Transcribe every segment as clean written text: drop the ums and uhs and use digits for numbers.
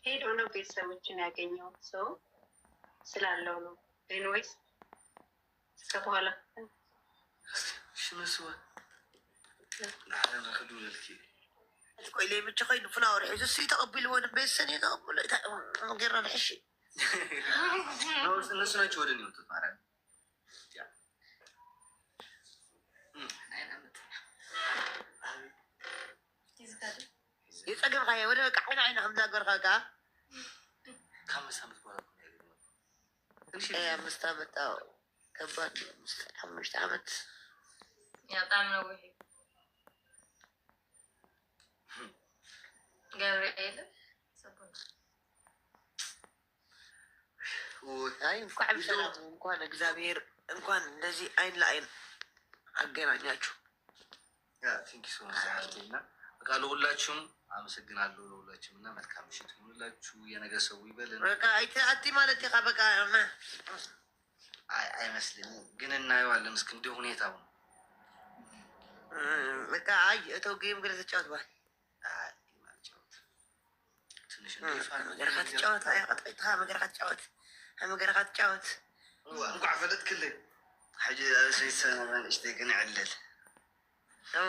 ሄዶ ነው ቤተሰቦችን ያገኘው ሰው ስላለው ነው። ኤኒዌይስ እስከ በኋላ ሽመስዋ ናረክዱ ልልኪ ቆይ ለይ ብቻ ኮይኑ ፍላወር ሒዙ ሲ ተቀቢልዎ ንቤተሰብ ተቀብሎ ገራ ንሕሺ እነሱ ናቸው ወደ እኔ ወጡት ማለት የጸገም ኸየ ወደ በቃ ዓይና ዓይና ከምዛ ገርካ ከአምስት ዓመት በኋላ አምስት ዓመት ከባድ 5 ዓመት በጣም ነው። ይሄ ገብርኤል አይ እንኳን ሰላም እንኳን እግዚአብሔር እንኳን እንደዚህ አይን ለአይን አገናኛችሁ። ያ ቲንክ ሶ ማችና በቃ ለሁላችሁም አመሰግናለሁ። ለሁላችሁም እና መልካም ምሽት ሁላችሁ። የነገ ሰው ይበልን። በቃ አቲ ማለት ይካ በቃ አይመስልኝም ግን እናየዋለን። እስኪ እንደ ሁኔታው ነው። በቃ አይ እተው ጌም ግን ተጫወት ባል ትንሽ ነገር ከተጫወት አይቀጥታ ነገር ከተጫወት ነገር ከተጫወት እንኳን ፈለጥ ክልል حاجة سيسان اشتاقنا علل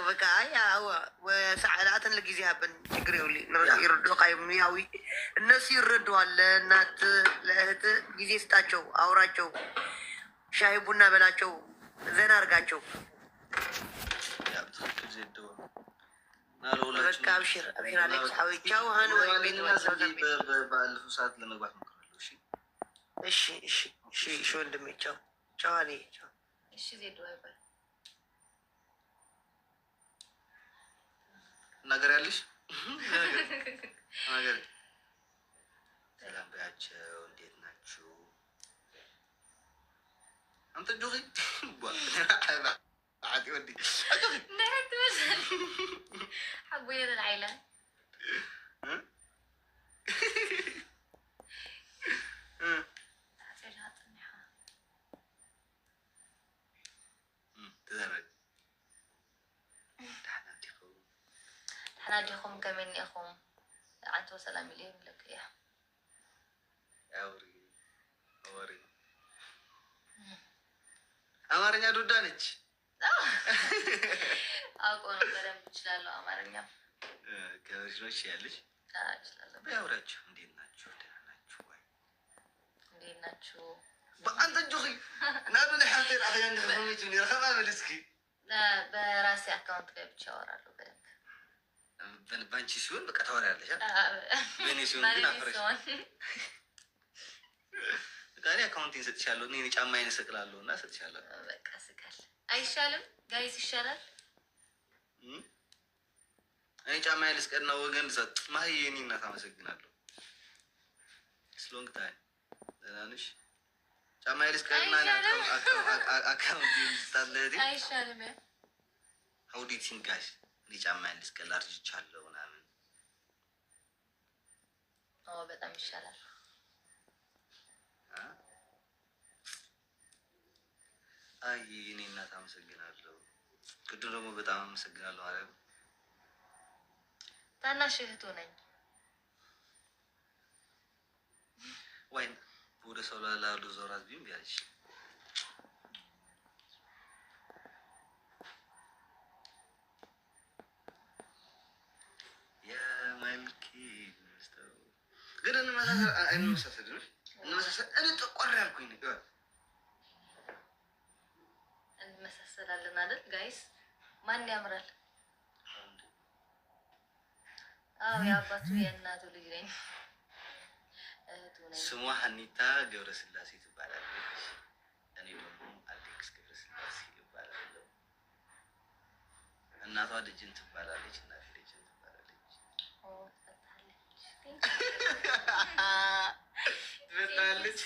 በቃ ያው ወሰዓላት ለጊዜያ በን ችግር ይውልኝ ይርዱ ቀይሚያዊ እነሱ ይረዱዋል። እናት ለእህት ጊዜ ስጣቸው፣ አውራቸው፣ ሻይ ቡና በላቸው፣ ዘና አርጋቸው። በቃ አብሽር አብሽር አለች ሀዊቻው ሀን ወይ ቤት ባለፈው ሰዓት ለመግባት ሞክራለሁ። እሺ እሺ እሺ እሺ ወንድሜ ቻው ቻው አለ ቻው እሺ ዜዶ አይባል ነገር ያለሽ ነገር ሰላም በያቸው። እንዴት ናችሁ? አንተ ጆሪ عادي ودي نحت مثلا حبيت العيلة تدرج حناديكم كمني أخوم عنتو سلام إليهم لك يا أوري أوري أمارنيا دودانيش أقول بدم بتشلالو أمارنيا كذا شو يالش بشلالو بيوراتشو ندينا شو دهنا شو واي ندينا شو أنت جوخي نادو نحاطين أخيان نفهمي توني رخام أملسكي لا براسي أكاونت كيف بتشاورالو بدم بانشي شون بقى توري على شيء بيني شون بنا فرش قاري أكاونتين ستشالو نيني جامعين سكلالو نا ستشالو بقى سكال أي شالم جايز الشلل أنا جامعين سكرنا وجن زت ما هي نينا ثام سكنالو سلونج تاي دانش جامعين سكرنا أكاونتين ستالدي أي شالم يا How do you think guys? ጫማዬን ልስቀላር ይቻላል ምናምን በጣም ይሻላል። አይ እኔ እናት አመሰግናለሁ። ቅድም ደግሞ በጣም አመሰግናለሁ ማለት ነው። ታናሽ እህቱ ነኝ። ወይ ወደ ሰው ላሉ ዞራት ቢም ቢያልሽ ግን እንመሳሰላለን አይደል ጋይስ? ማን ያምራል? አዎ የአባቱ የእናቱ ልጅ ነኝ። እህቱ ነኝ። ስሟ ሀኒታ ገብረስላሴ ትባላለች። እኔ ደግሞ አሌክስ ገብረስላሴ እባላለሁ። እናቷ ልጅን ትባላለች። እናቴ ልጅን ትባላለች። ትበጣለች።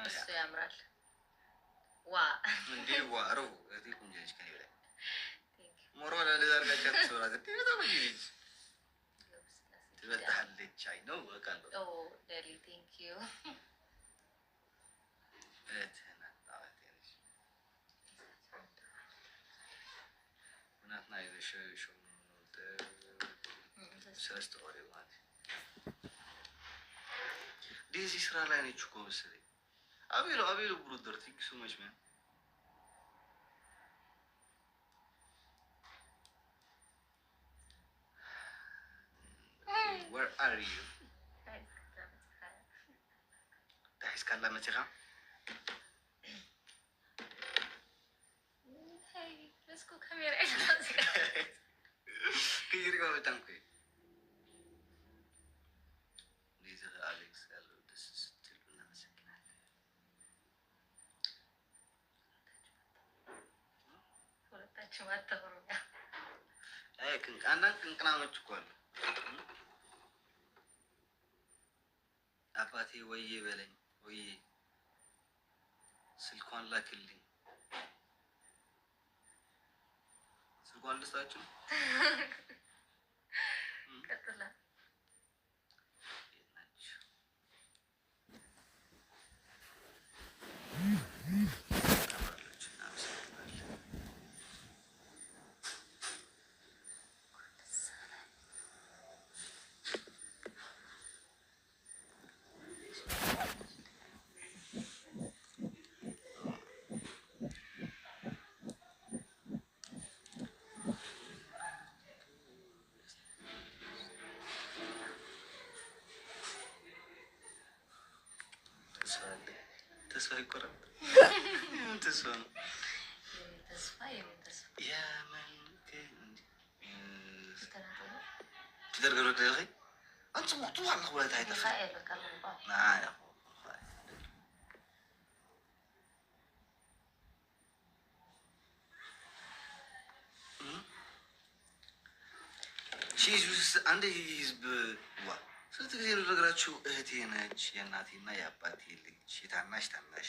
እሱ ያምራል። ዋ እንዴ ዋሮ እዚህ ቁንጆች ከኔ በላይ ሞሮ ለዛርጋቻ ተሰራት ትበጣለች። አይ ነው ወቃለሁ። ኦ ዳዲ ቴንክ ዩ ሰለስተ ወሬ ማለት ዴዚ ስራ ላይ ነች እኮ መሰለኝ። አቤሎ ብሩደር ቲንክ ሶ ማች ማን where are you ዳይስ ካላ መቼኻ let's go camera ከይሪ ጋር በጣም ቆይ ዴዚ አሌክስ ያለው ደስ ስትል እናመሰግናለን። ሁለታችሁ አታወሩኛ። አይ አንዳንድ ቅንቅናሞች እኮ አሉ። አባቴ ወዬ በለኝ ወዬ ስልኳን ላክልኝ። ስልኳን ልስጣችሁ። ቀጥላ ተስፋ ይቆረጥ ተስፋ ነው የምን ተስፋ تدرجوا دقيقة أنت مقطوع على الأخوات هاي دخل يا شيء عندي حزب وا ስንት ጊዜ ነው ነገራችሁ? እህቴ ነች የእናቴና የአባቴ ልጅ የታናሽ ታናሽ